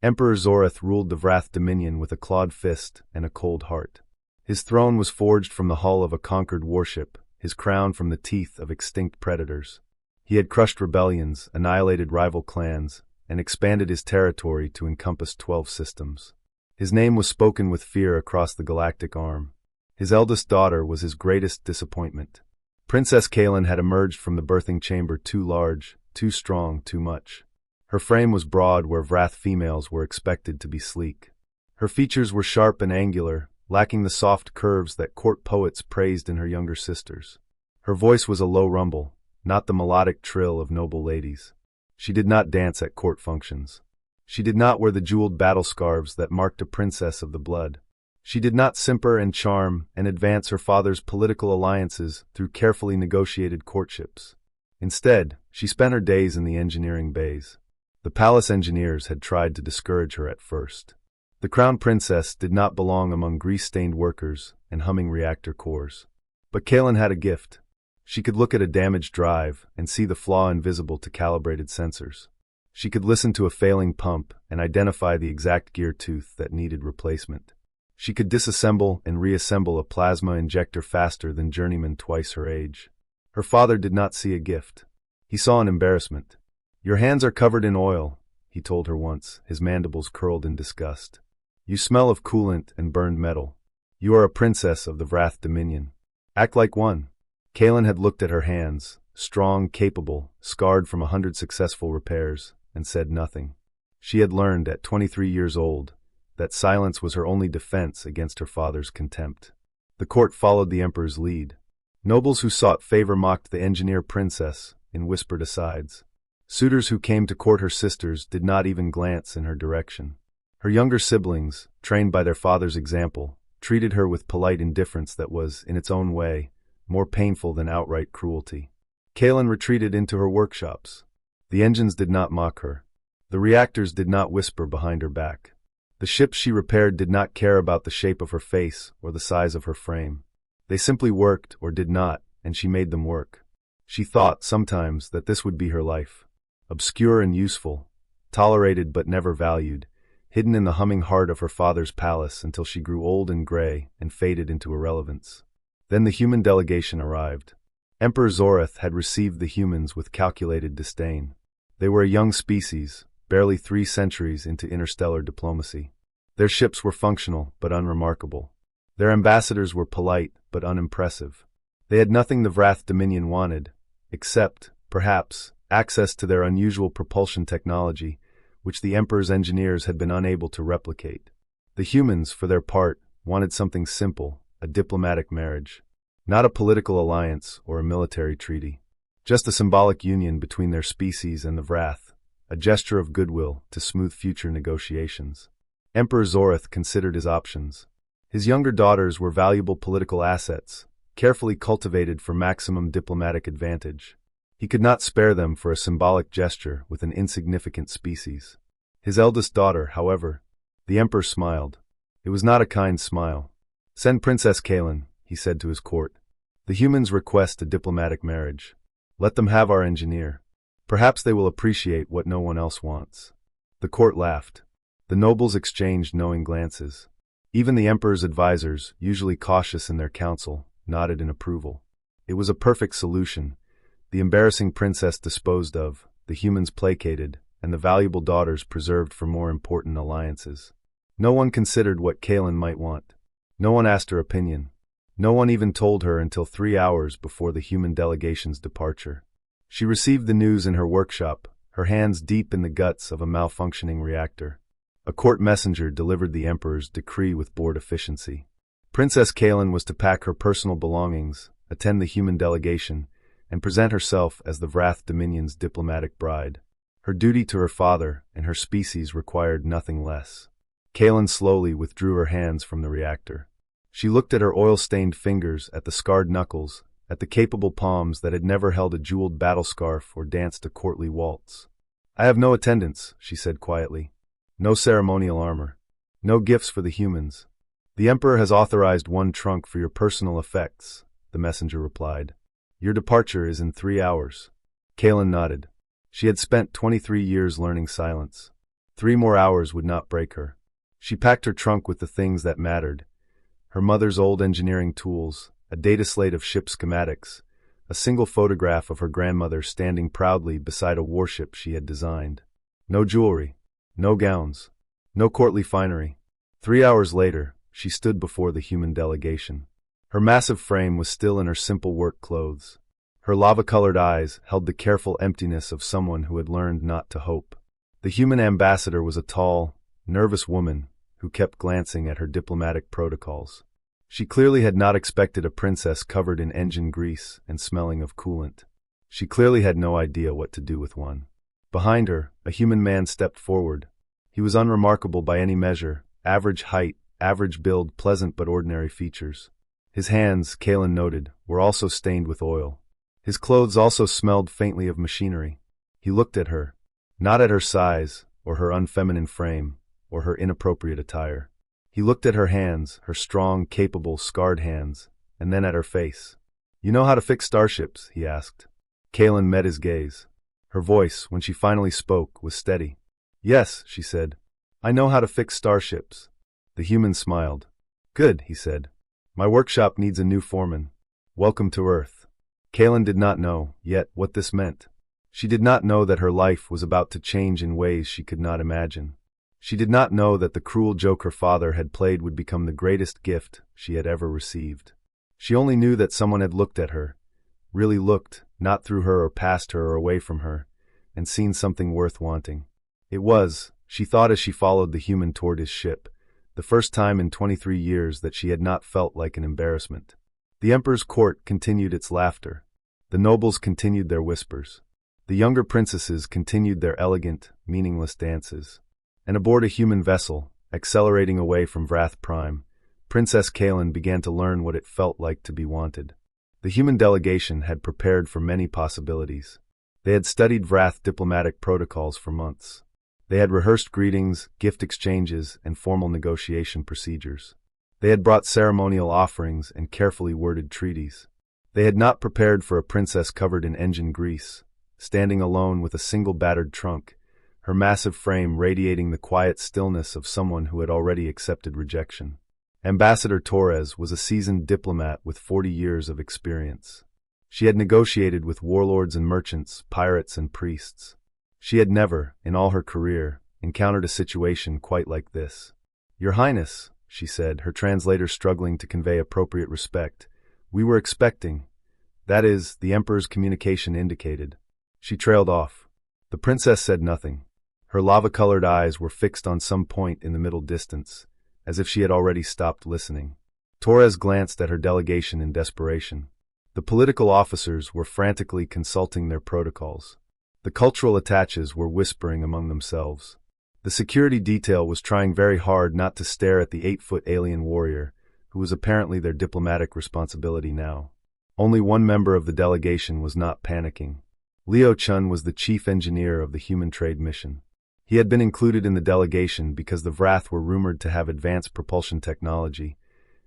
Emperor Zorith ruled the Vrath Dominion with a clawed fist and a cold heart. His throne was forged from the hull of a conquered warship, his crown from the teeth of extinct predators. He had crushed rebellions, annihilated rival clans, and expanded his territory to encompass 12 systems. His name was spoken with fear across the galactic arm. His eldest daughter was his greatest disappointment. Princess Kaelin had emerged from the birthing chamber too large, too strong, too much. Her frame was broad where Vrath females were expected to be sleek. Her features were sharp and angular, lacking the soft curves that court poets praised in her younger sisters. Her voice was a low rumble, not the melodic trill of noble ladies. She did not dance at court functions. She did not wear the jeweled battle scarves that marked a princess of the blood. She did not simper and charm and advance her father's political alliances through carefully negotiated courtships. Instead, she spent her days in the engineering bays. The palace engineers had tried to discourage her at first. The crown princess did not belong among grease-stained workers and humming reactor cores. But Kaelin had a gift. She could look at a damaged drive and see the flaw invisible to calibrated sensors. She could listen to a failing pump and identify the exact gear tooth that needed replacement. She could disassemble and reassemble a plasma injector faster than journeymen twice her age. Her father did not see a gift. He saw an embarrassment. "Your hands are covered in oil," he told her once, his mandibles curled in disgust. "You smell of coolant and burned metal. You are a princess of the Vrath Dominion. Act like one." Kaelin had looked at her hands, strong, capable, scarred from 100 successful repairs, and said nothing. She had learned at 23 years old that silence was her only defense against her father's contempt. The court followed the emperor's lead. Nobles who sought favor mocked the engineer princess in whispered asides. Suitors who came to court her sisters did not even glance in her direction. Her younger siblings, trained by their father's example, treated her with polite indifference that was, in its own way, more painful than outright cruelty. Kaelin retreated into her workshops. The engines did not mock her. The reactors did not whisper behind her back. The ships she repaired did not care about the shape of her face or the size of her frame. They simply worked or did not, and she made them work. She thought, sometimes, that this would be her life. Obscure and useful, tolerated but never valued, hidden in the humming heart of her father's palace until she grew old and gray and faded into irrelevance. Then the human delegation arrived. Emperor Zorith had received the humans with calculated disdain. They were a young species, barely 3 centuries into interstellar diplomacy. Their ships were functional but unremarkable. Their ambassadors were polite but unimpressive. They had nothing the Vrath Dominion wanted, except, perhaps, access to their unusual propulsion technology, which the Emperor's engineers had been unable to replicate. The humans, for their part, wanted something simple, a diplomatic marriage. Not a political alliance or a military treaty. Just a symbolic union between their species and the Vrath, a gesture of goodwill to smooth future negotiations. Emperor Zorith considered his options. His younger daughters were valuable political assets, carefully cultivated for maximum diplomatic advantage. He could not spare them for a symbolic gesture with an insignificant species. His eldest daughter, however, the Emperor smiled. It was not a kind smile. "Send Princess Kaelin," he said to his court. "The humans request a diplomatic marriage. Let them have our engineer. Perhaps they will appreciate what no one else wants." The court laughed. The nobles exchanged knowing glances. Even the Emperor's advisors, usually cautious in their counsel, nodded in approval. It was a perfect solution. The embarrassing princess disposed of, the humans placated, and the valuable daughters preserved for more important alliances. No one considered what Kaelin might want. No one asked her opinion. No one even told her until 3 hours before the human delegation's departure. She received the news in her workshop, her hands deep in the guts of a malfunctioning reactor. A court messenger delivered the Emperor's decree with bored efficiency. Princess Kaelin was to pack her personal belongings, attend the human delegation, and present herself as the Vrath Dominion's diplomatic bride. Her duty to her father and her species required nothing less. Kaelin slowly withdrew her hands from the reactor. She looked at her oil-stained fingers, at the scarred knuckles, at the capable palms that had never held a jeweled battle scarf or danced a courtly waltz. "I have no attendants," she said quietly. "No ceremonial armor. No gifts for the humans. The Emperor has authorized 1 trunk for your personal effects," the messenger replied. "Your departure is in 3 hours." Kaelin nodded. She had spent 23 years learning silence. 3 more hours would not break her. She packed her trunk with the things that mattered: her mother's old engineering tools, a data slate of ship schematics, a single photograph of her grandmother standing proudly beside a warship she had designed. No jewelry, no gowns, no courtly finery. 3 hours later, she stood before the human delegation. Her massive frame was still in her simple work clothes. Her lava-colored eyes held the careful emptiness of someone who had learned not to hope. The human ambassador was a tall, nervous woman who kept glancing at her diplomatic protocols. She clearly had not expected a princess covered in engine grease and smelling of coolant. She clearly had no idea what to do with one. Behind her, a human man stepped forward. He was unremarkable by any measure: average height, average build, pleasant but ordinary features. His hands, Kalen noted, were also stained with oil. His clothes also smelled faintly of machinery. He looked at her, not at her size, or her unfeminine frame, or her inappropriate attire. He looked at her hands, her strong, capable, scarred hands, and then at her face. "You know how to fix starships?" he asked. Kalen met his gaze. Her voice, when she finally spoke, was steady. "Yes," she said. "I know how to fix starships." The human smiled. "Good," he said. "My workshop needs a new foreman. Welcome to Earth." Kalen did not know, yet, what this meant. She did not know that her life was about to change in ways she could not imagine. She did not know that the cruel joke her father had played would become the greatest gift she had ever received. She only knew that someone had looked at her, really looked, not through her or past her or away from her, and seen something worth wanting. It was, she thought as she followed the human toward his ship, the first time in 23 years that she had not felt like an embarrassment. The Emperor's court continued its laughter. The nobles continued their whispers. The younger princesses continued their elegant, meaningless dances. And aboard a human vessel, accelerating away from Vrath Prime, Princess Kalen began to learn what it felt like to be wanted. The human delegation had prepared for many possibilities. They had studied Vrath diplomatic protocols for months. They had rehearsed greetings, gift exchanges, and formal negotiation procedures. They had brought ceremonial offerings and carefully worded treaties. They had not prepared for a princess covered in engine grease, standing alone with a single battered trunk, her massive frame radiating the quiet stillness of someone who had already accepted rejection. Ambassador Torres was a seasoned diplomat with 40 years of experience. She had negotiated with warlords and merchants, pirates and priests. She had never, in all her career, encountered a situation quite like this. "Your Highness," she said, her translator struggling to convey appropriate respect, "we were expecting—" that is, the Emperor's communication indicated. She trailed off. The princess said nothing. Her lava-colored eyes were fixed on some point in the middle distance, as if she had already stopped listening. Torres glanced at her delegation in desperation. The political officers were frantically consulting their protocols. The cultural attaches were whispering among themselves. The security detail was trying very hard not to stare at the 8-foot alien warrior, who was apparently their diplomatic responsibility now. Only one member of the delegation was not panicking. Leo Chun was the chief engineer of the human trade mission. He had been included in the delegation because the Vrath were rumored to have advanced propulsion technology,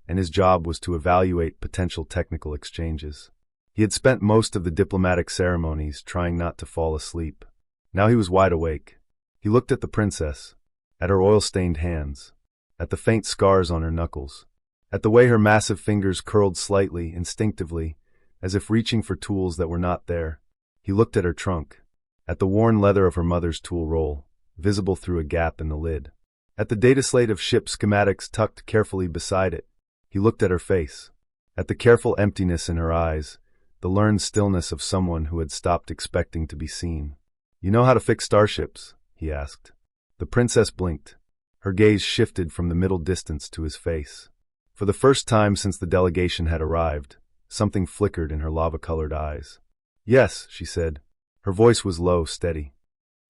and his job was to evaluate potential technical exchanges. He had spent most of the diplomatic ceremonies trying not to fall asleep. Now he was wide awake. He looked at the princess, at her oil-stained hands, at the faint scars on her knuckles, at the way her massive fingers curled slightly, instinctively, as if reaching for tools that were not there. He looked at her trunk, at the worn leather of her mother's tool roll, visible through a gap in the lid, at the data slate of ship schematics tucked carefully beside it. He looked at her face, at the careful emptiness in her eyes, the learned stillness of someone who had stopped expecting to be seen. "You know how to fix starships?" he asked. The princess blinked. Her gaze shifted from the middle distance to his face. For the first time since the delegation had arrived, something flickered in her lava-colored eyes. "Yes," she said. Her voice was low, steady.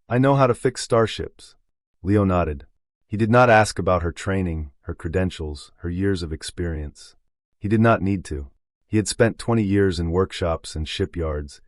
"I know how to fix starships." Leo nodded. He did not ask about her training, her credentials, her years of experience. He did not need to. He had spent 20 years in workshops and shipyards,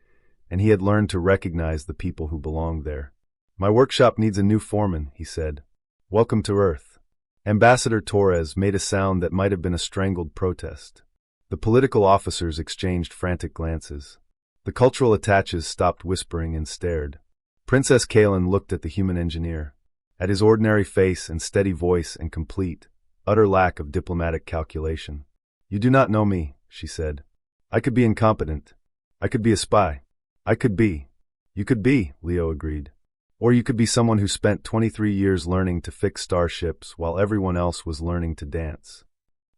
and he had learned to recognize the people who belonged there. "My workshop needs a new foreman," he said. "Welcome to Earth." Ambassador Torres made a sound that might have been a strangled protest. The political officers exchanged frantic glances. The cultural attaches stopped whispering and stared. Princess Kalen looked at the human engineer. at his ordinary face and steady voice and complete, utter lack of diplomatic calculation. "You do not know me," she said. "I could be incompetent. I could be a spy. I could be." "You could be," Leo agreed. "Or you could be someone who spent 23 years learning to fix starships while everyone else was learning to dance."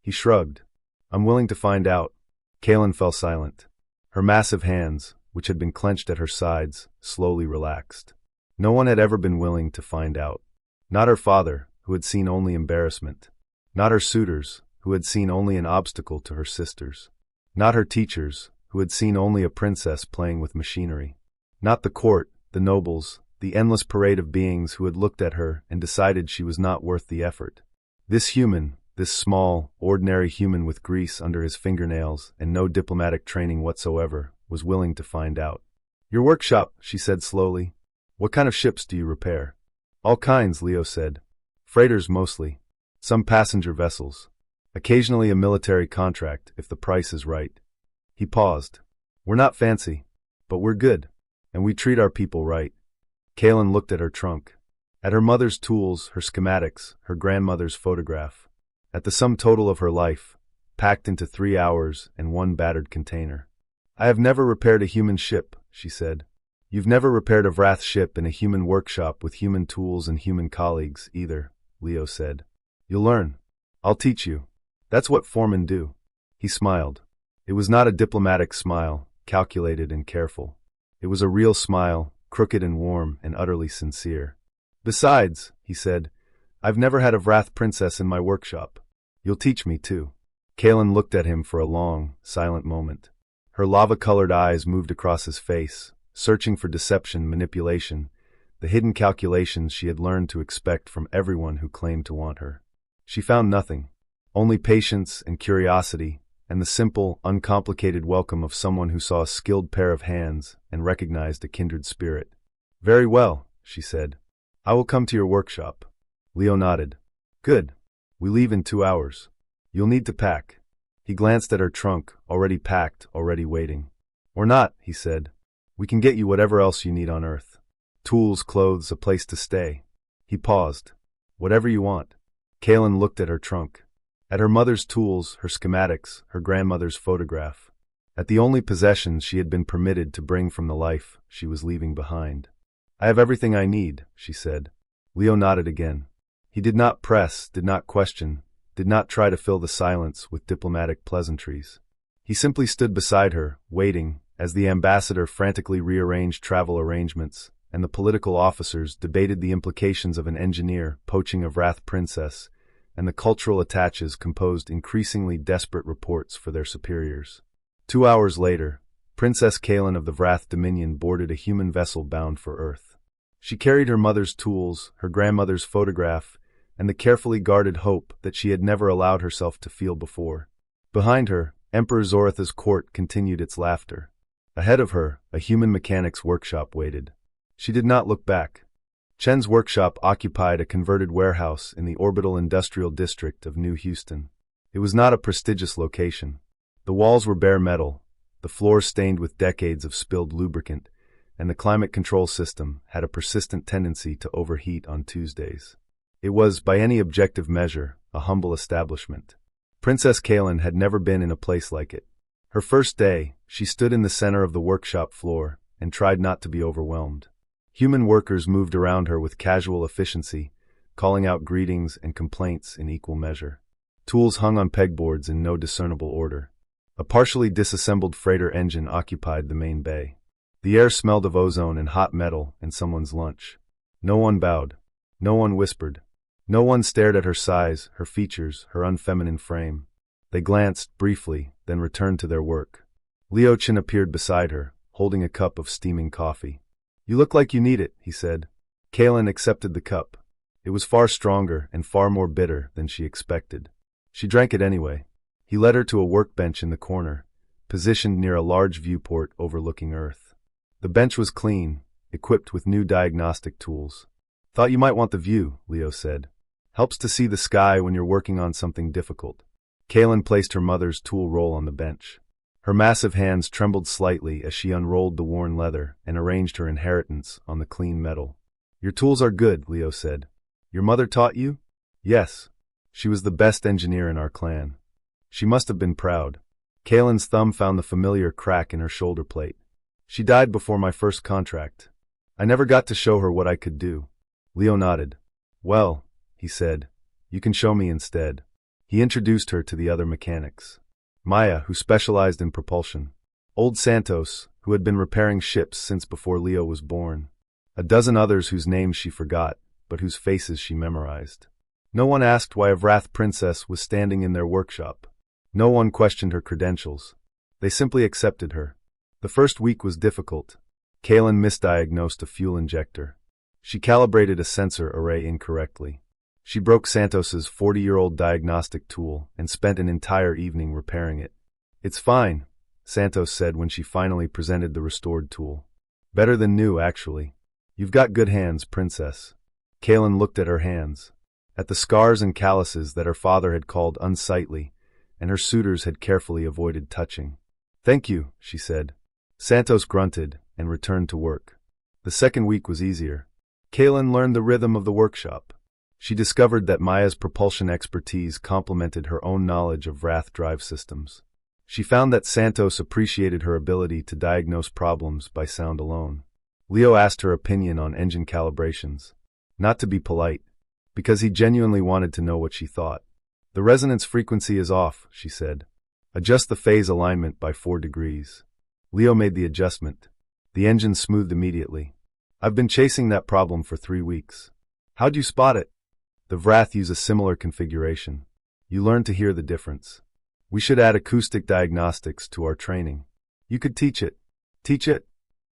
He shrugged. "I'm willing to find out." Kaelin fell silent. Her massive hands, which had been clenched at her sides, slowly relaxed. No one had ever been willing to find out. Not her father, who had seen only embarrassment. Not her suitors, who had seen only an obstacle to her sisters. Not her teachers, who had seen only a princess playing with machinery. Not the court, the nobles, the endless parade of beings who had looked at her and decided she was not worth the effort. This human, this small, ordinary human with grease under his fingernails and no diplomatic training whatsoever, was willing to find out. "Your workshop," she said slowly. "What kind of ships do you repair?" "All kinds," Leo said. "Freighters mostly. Some passenger vessels. Occasionally a military contract, if the price is right." He paused. "We're not fancy, but we're good, and we treat our people right." Kaelin looked at her trunk. At her mother's tools, her schematics, her grandmother's photograph. At the sum total of her life, packed into 3 hours and one battered container. "I have never repaired a human ship," she said. "You've never repaired a Vrath ship in a human workshop with human tools and human colleagues, either," Leo said. "You'll learn. I'll teach you. That's what foremen do." He smiled. It was not a diplomatic smile, calculated and careful. It was a real smile, crooked and warm and utterly sincere. "Besides," he said, "I've never had a Vrath princess in my workshop. You'll teach me too." Kaelin looked at him for a long, silent moment. Her lava-colored eyes moved across his face, searching for deception, manipulation, the hidden calculations she had learned to expect from everyone who claimed to want her. She found nothing, only patience and curiosity, and the simple, uncomplicated welcome of someone who saw a skilled pair of hands and recognized a kindred spirit. "Very well," she said. "I will come to your workshop." Leo nodded. "Good. We leave in 2 hours. You'll need to pack." He glanced at her trunk, already packed, already waiting. "Or not," he said. "We can get you whatever else you need on Earth. Tools, clothes, a place to stay." He paused. "Whatever you want." Kaelin looked at her trunk. At her mother's tools, her schematics, her grandmother's photograph. At the only possessions she had been permitted to bring from the life she was leaving behind. "I have everything I need," she said. Leo nodded again. He did not press, did not question, did not try to fill the silence with diplomatic pleasantries. He simply stood beside her, waiting, as the ambassador frantically rearranged travel arrangements, and the political officers debated the implications of an engineer poaching a Vrath princess, and the cultural attaches composed increasingly desperate reports for their superiors. 2 hours later, Princess Kaelin of the Vrath Dominion boarded a human vessel bound for Earth. She carried her mother's tools, her grandmother's photograph, and the carefully guarded hope that she had never allowed herself to feel before. Behind her, Emperor Zoratha's court continued its laughter. Ahead of her, a human mechanic's workshop waited. She did not look back. Chen's workshop occupied a converted warehouse in the orbital industrial district of New Houston. It was not a prestigious location. The walls were bare metal, the floors stained with decades of spilled lubricant, and the climate control system had a persistent tendency to overheat on Tuesdays. It was, by any objective measure, a humble establishment. Princess Kaelin had never been in a place like it. Her first day, she stood in the center of the workshop floor and tried not to be overwhelmed. Human workers moved around her with casual efficiency, calling out greetings and complaints in equal measure. Tools hung on pegboards in no discernible order. A partially disassembled freighter engine occupied the main bay. The air smelled of ozone and hot metal and someone's lunch. No one bowed. No one whispered. No one stared at her size, her features, her unfeminine frame. They glanced, briefly, then returned to their work. Leo Chen appeared beside her, holding a cup of steaming coffee. "You look like you need it," he said. Kaelin accepted the cup. It was far stronger and far more bitter than she expected. She drank it anyway. He led her to a workbench in the corner, positioned near a large viewport overlooking Earth. The bench was clean, equipped with new diagnostic tools. "Thought you might want the view," Leo said. "Helps to see the sky when you're working on something difficult." Kaelin placed her mother's tool roll on the bench. Her massive hands trembled slightly as she unrolled the worn leather and arranged her inheritance on the clean metal. "Your tools are good," Leo said. Your mother taught you? Yes. She was the best engineer in our clan. She must have been proud. Kaylin's thumb found the familiar crack in her shoulder plate. She died before my first contract. I never got to show her what I could do. Leo nodded. Well, he said, you can show me instead. He introduced her to the other mechanics. Maya, who specialized in propulsion. Old Santos, who had been repairing ships since before Leo was born. A dozen others whose names she forgot, but whose faces she memorized. No one asked why a Vrath princess was standing in their workshop. No one questioned her credentials. They simply accepted her. The first week was difficult. Kaylin misdiagnosed a fuel injector. She calibrated a sensor array incorrectly. She broke Santos's 40-year-old diagnostic tool and spent an entire evening repairing it. It's fine, Santos said when she finally presented the restored tool. Better than new, actually. You've got good hands, princess. Kaylin looked at her hands, at the scars and calluses that her father had called unsightly, and her suitors had carefully avoided touching. Thank you, she said. Santos grunted and returned to work. The second week was easier. Kaylin learned the rhythm of the workshop. She discovered that Maya's propulsion expertise complemented her own knowledge of Vrath drive systems. She found that Santos appreciated her ability to diagnose problems by sound alone. Leo asked her opinion on engine calibrations. Not to be polite, because he genuinely wanted to know what she thought. The resonance frequency is off, she said. Adjust the phase alignment by 4 degrees. Leo made the adjustment. The engine smoothed immediately. I've been chasing that problem for 3 weeks. How'd you spot it? The Vrath use a similar configuration. You learn to hear the difference. We should add acoustic diagnostics to our training. You could teach it. Teach it?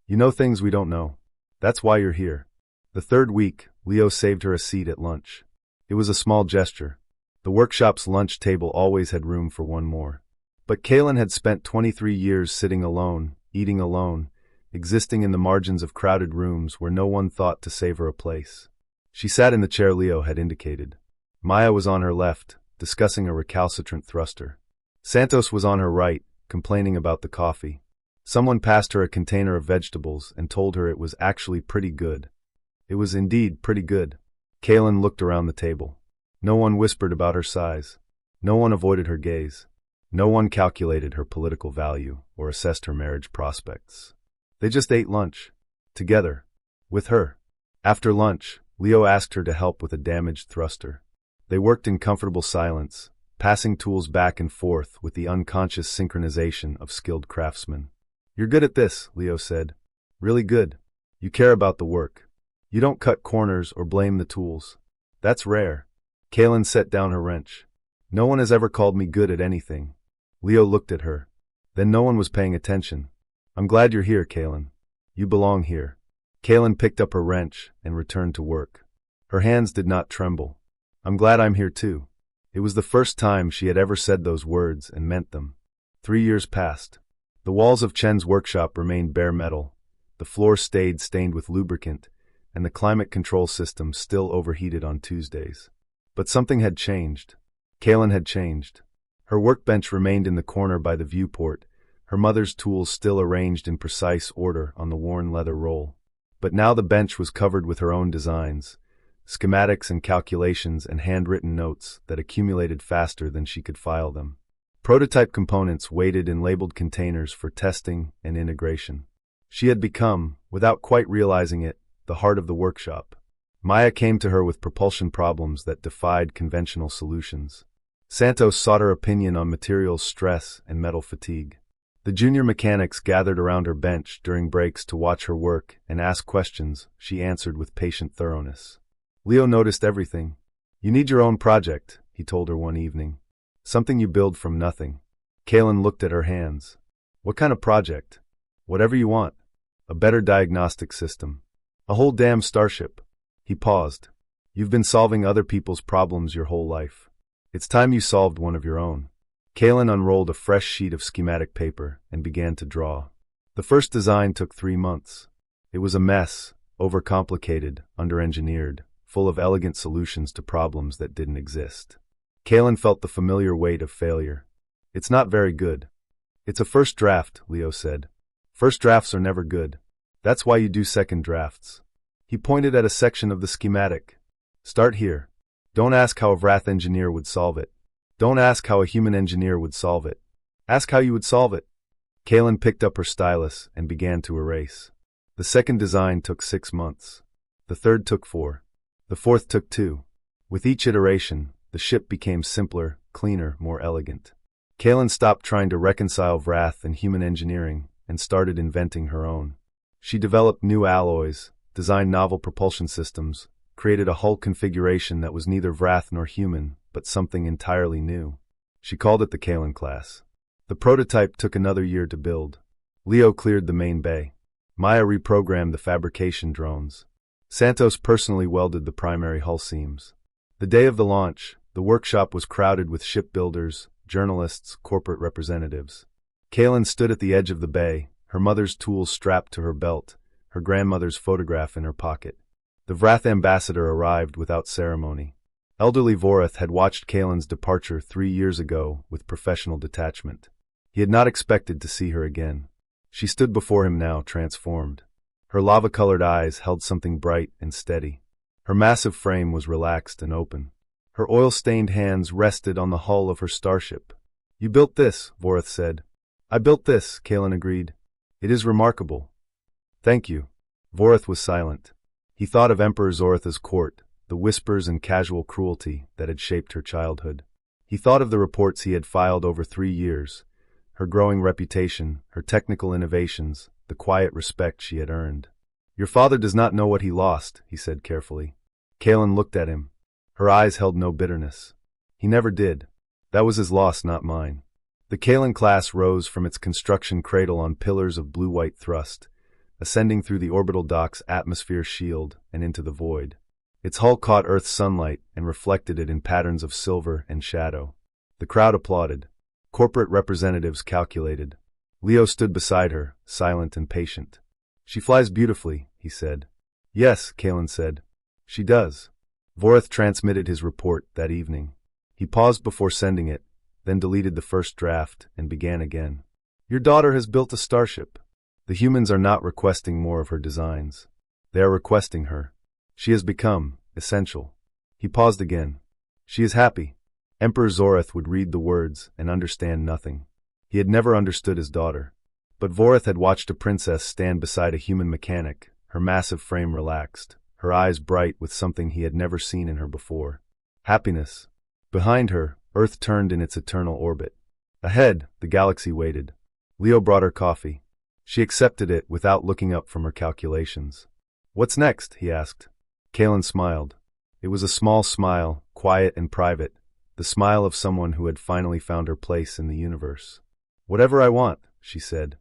You know things we don't know. That's why you're here. The third week, Leo saved her a seat at lunch. It was a small gesture. The workshop's lunch table always had room for one more. But Kaylin had spent 23 years sitting alone, eating alone, existing in the margins of crowded rooms where no one thought to save her a place. She sat in the chair Leo had indicated. Maya was on her left, discussing a recalcitrant thruster. Santos was on her right, complaining about the coffee. Someone passed her a container of vegetables and told her it was actually pretty good. It was indeed pretty good. Kaylin looked around the table. No one whispered about her size. No one avoided her gaze. No one calculated her political value or assessed her marriage prospects. They just ate lunch. Together. With her. After lunch, Leo asked her to help with a damaged thruster. They worked in comfortable silence, passing tools back and forth with the unconscious synchronization of skilled craftsmen. You're good at this, Leo said. Really good. You care about the work. You don't cut corners or blame the tools. That's rare. Kaylin set down her wrench. No one has ever called me good at anything. Leo looked at her. Then no one was paying attention. I'm glad you're here, Kaylin. You belong here. Kaylin picked up her wrench and returned to work. Her hands did not tremble. I'm glad I'm here too. It was the first time she had ever said those words and meant them. 3 years passed. The walls of Chen's workshop remained bare metal. The floor stayed stained with lubricant, and the climate control system still overheated on Tuesdays. But something had changed. Kaylin had changed. Her workbench remained in the corner by the viewport, her mother's tools still arranged in precise order on the worn leather roll. But now the bench was covered with her own designs, schematics and calculations and handwritten notes that accumulated faster than she could file them. Prototype components waited in labeled containers for testing and integration. She had become, without quite realizing it, the heart of the workshop. Maya came to her with propulsion problems that defied conventional solutions. Santos sought her opinion on materials stress and metal fatigue. The junior mechanics gathered around her bench during breaks to watch her work and ask questions she answered with patient thoroughness. Leo noticed everything. You need your own project, he told her one evening. Something you build from nothing. Kaylin looked at her hands. What kind of project? Whatever you want. A better diagnostic system. A whole damn starship. He paused. You've been solving other people's problems your whole life. It's time you solved one of your own. Kaylin unrolled a fresh sheet of schematic paper and began to draw. The first design took 3 months. It was a mess, overcomplicated, under-engineered, full of elegant solutions to problems that didn't exist. Kaylin felt the familiar weight of failure. It's not very good. It's a first draft, Leo said. First drafts are never good. That's why you do second drafts. He pointed at a section of the schematic. Start here. Don't ask how a Vrath engineer would solve it. Don't ask how a human engineer would solve it. Ask how you would solve it. Kaylin picked up her stylus and began to erase. The second design took 6 months. The third took 4. The fourth took 2. With each iteration, the ship became simpler, cleaner, more elegant. Kaylin stopped trying to reconcile Vrath and human engineering and started inventing her own. She developed new alloys, designed novel propulsion systems, created a hull configuration that was neither Vrath nor human, but something entirely new. She called it the Kaylin class. The prototype took another year to build. Leo cleared the main bay. Maya reprogrammed the fabrication drones. Santos personally welded the primary hull seams. The day of the launch, the workshop was crowded with shipbuilders, journalists, corporate representatives. Kaylin stood at the edge of the bay, her mother's tools strapped to her belt, her grandmother's photograph in her pocket. The Vrath ambassador arrived without ceremony. Elderly Vorath had watched Kaylin's departure 3 years ago with professional detachment. He had not expected to see her again. She stood before him now, transformed. Her lava-colored eyes held something bright and steady. Her massive frame was relaxed and open. Her oil-stained hands rested on the hull of her starship. "You built this," Vorath said. "I built this," Kaylin agreed. "It is remarkable." "Thank you." Vorath was silent. He thought of Emperor Zoratha's court, the whispers and casual cruelty that had shaped her childhood. He thought of the reports he had filed over 3 years, her growing reputation, her technical innovations, the quiet respect she had earned. "Your father does not know what he lost," he said carefully. Kaylin looked at him. Her eyes held no bitterness. "He never did. That was his loss, not mine." The Kaylin class rose from its construction cradle on pillars of blue-white thrust, ascending through the orbital dock's atmosphere shield and into the void. Its hull caught Earth's sunlight and reflected it in patterns of silver and shadow. The crowd applauded. Corporate representatives calculated. Leo stood beside her, silent and patient. "She flies beautifully," he said. "Yes," Kaylin said. "She does." Vorath transmitted his report that evening. He paused before sending it, then deleted the first draft and began again. "Your daughter has built a starship. The humans are not requesting more of her designs. They are requesting her. She has become essential." He paused again. "She is happy." Emperor Zorath would read the words and understand nothing. He had never understood his daughter. But Vorath had watched a princess stand beside a human mechanic, her massive frame relaxed, her eyes bright with something he had never seen in her before. Happiness. Behind her, Earth turned in its eternal orbit. Ahead, the galaxy waited. Leo brought her coffee. She accepted it without looking up from her calculations. "What's next?" he asked. Kaylin smiled. It was a small smile, quiet and private, the smile of someone who had finally found her place in the universe. "Whatever I want," she said.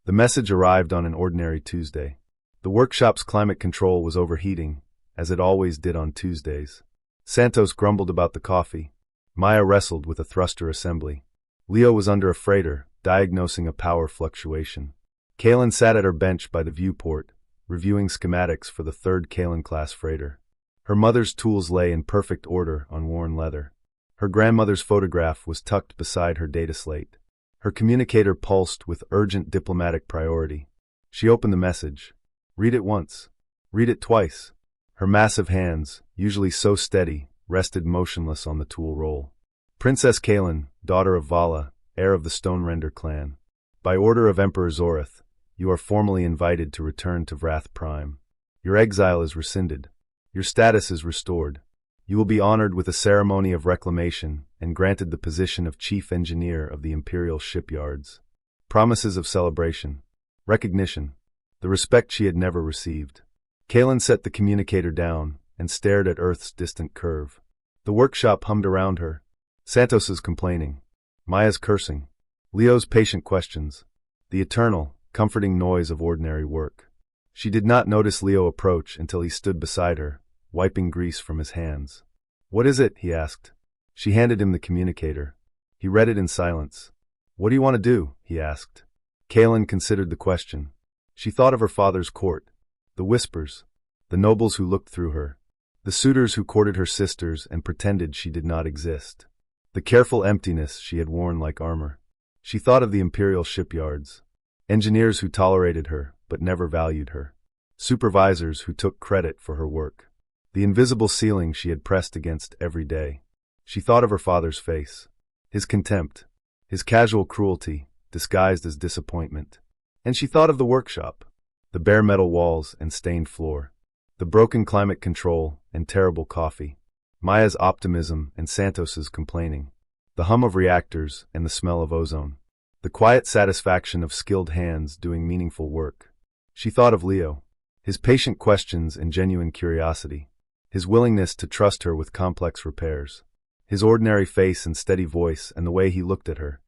The message arrived on an ordinary Tuesday. The workshop's climate control was overheating, as it always did on Tuesdays. Santos grumbled about the coffee. Maya wrestled with a thruster assembly. Leo was under a freighter, diagnosing a power fluctuation. Kaylin sat at her bench by the viewport, reviewing schematics for the third Kaylin-class freighter. Her mother's tools lay in perfect order on worn leather. Her grandmother's photograph was tucked beside her data slate. Her communicator pulsed with urgent diplomatic priority. She opened the message. "Read it once. Read it twice." Her massive hands, usually so steady, rested motionless on the tool roll. "Princess Kaylin, daughter of Vala, heir of the Stonerender clan. By order of Emperor Zorath, you are formally invited to return to Vrath Prime. Your exile is rescinded. Your status is restored. You will be honored with a ceremony of reclamation and granted the position of chief engineer of the Imperial shipyards." Promises of celebration. Recognition. The respect she had never received. Kaylin set the communicator down and stared at Earth's distant curve. The workshop hummed around her. Santos's complaining. Maya's cursing. Leo's patient questions. The eternal, comforting noise of ordinary work. She did not notice Leo approach until he stood beside her, wiping grease from his hands. "What is it?" he asked. She handed him the communicator. He read it in silence. "What do you want to do?" he asked. Kaylin considered the question. She thought of her father's court. The whispers. The nobles who looked through her. The suitors who courted her sisters and pretended she did not exist. The careful emptiness she had worn like armor. She thought of the Imperial shipyards. Engineers who tolerated her, but never valued her. Supervisors who took credit for her work. the invisible ceiling she had pressed against every day. She thought of her father's face, his contempt, his casual cruelty, disguised as disappointment. And she thought of the workshop, the bare metal walls and stained floor, the broken climate control and terrible coffee, Maya's optimism and Santos's complaining, the hum of reactors and the smell of ozone, the quiet satisfaction of skilled hands doing meaningful work. She thought of Leo, his patient questions and genuine curiosity, his willingness to trust her with complex repairs, his ordinary face and steady voice and the way he looked at her,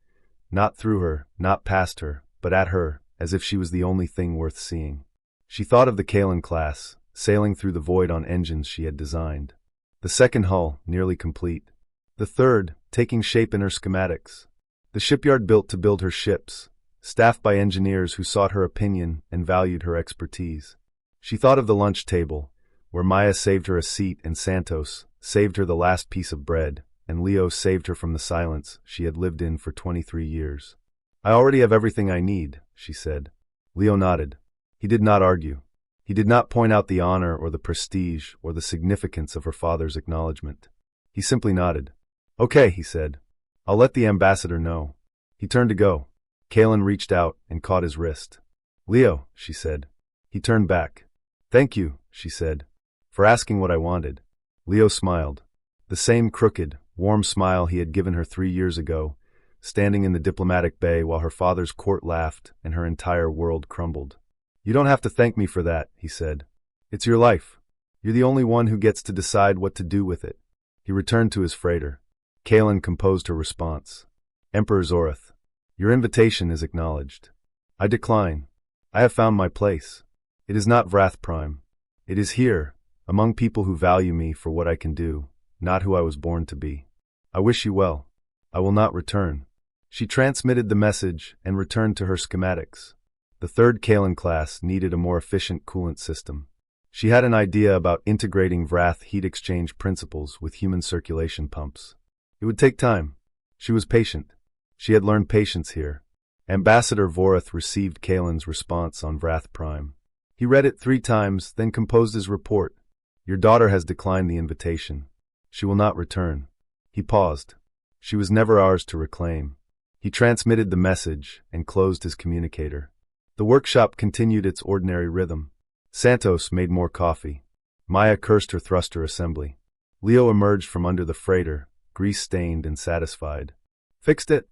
not through her, not past her, but at her, as if she was the only thing worth seeing. She thought of the Kalen class, sailing through the void on engines she had designed. The second hull, nearly complete. The third, taking shape in her schematics. The shipyard built to build her ships, staffed by engineers who sought her opinion and valued her expertise. She thought of the lunch table, where Maya saved her a seat and Santos saved her the last piece of bread, and Leo saved her from the silence she had lived in for 23 years. "I already have everything I need," she said. Leo nodded. He did not argue. He did not point out the honor or the prestige or the significance of her father's acknowledgement. He simply nodded. "Okay," he said. "I'll let the ambassador know." He turned to go. Kalen reached out and caught his wrist. "Leo," she said. He turned back. "Thank you," she said, "for asking what I wanted." Leo smiled. The same crooked, warm smile he had given her 3 years ago, standing in the diplomatic bay while her father's court laughed and her entire world crumbled. "You don't have to thank me for that," he said. "It's your life. You're the only one who gets to decide what to do with it." He returned to his freighter. Kalen composed her response. "Emperor Zorith, your invitation is acknowledged. I decline. I have found my place. It is not Vrath Prime. It is here, among people who value me for what I can do, not who I was born to be. I wish you well. I will not return." She transmitted the message and returned to her schematics. The third Kalen class needed a more efficient coolant system. She had an idea about integrating Vrath heat exchange principles with human circulation pumps. It would take time. She was patient. She had learned patience here. Ambassador Vorith received Kalen's response on Vrath Prime. He read it 3 times, then composed his report. "Your daughter has declined the invitation. She will not return." He paused. She was never ours to reclaim. He transmitted the message and closed his communicator. The workshop continued its ordinary rhythm. Santos made more coffee. Maya cursed her thruster assembly. Leo emerged from under the freighter, grease-stained and satisfied. "Fixed it?"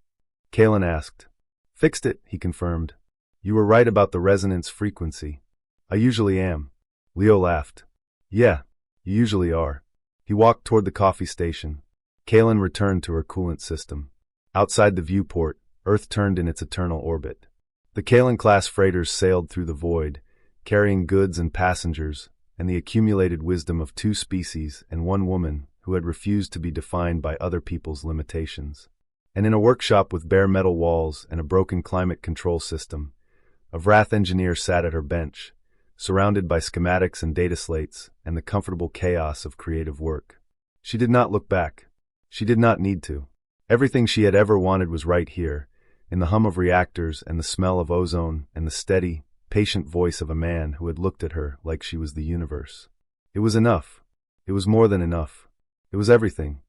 Kalen asked. "Fixed it," he confirmed. "You were right about the resonance frequency." "I usually am." Leo laughed. "Yeah, you usually are." He walked toward the coffee station. Kalen returned to her coolant system. Outside the viewport, Earth turned in its eternal orbit. The Kalen-class freighters sailed through the void, carrying goods and passengers, and the accumulated wisdom of 2 species and 1 woman who had refused to be defined by other people's limitations. And in a workshop with bare metal walls and a broken climate control system, a Vrath engineer sat at her bench, surrounded by schematics and data slates and the comfortable chaos of creative work. She did not look back. She did not need to. Everything she had ever wanted was right here, in the hum of reactors and the smell of ozone and the steady, patient voice of a man who had looked at her like she was the universe. It was enough. It was more than enough. It was everything.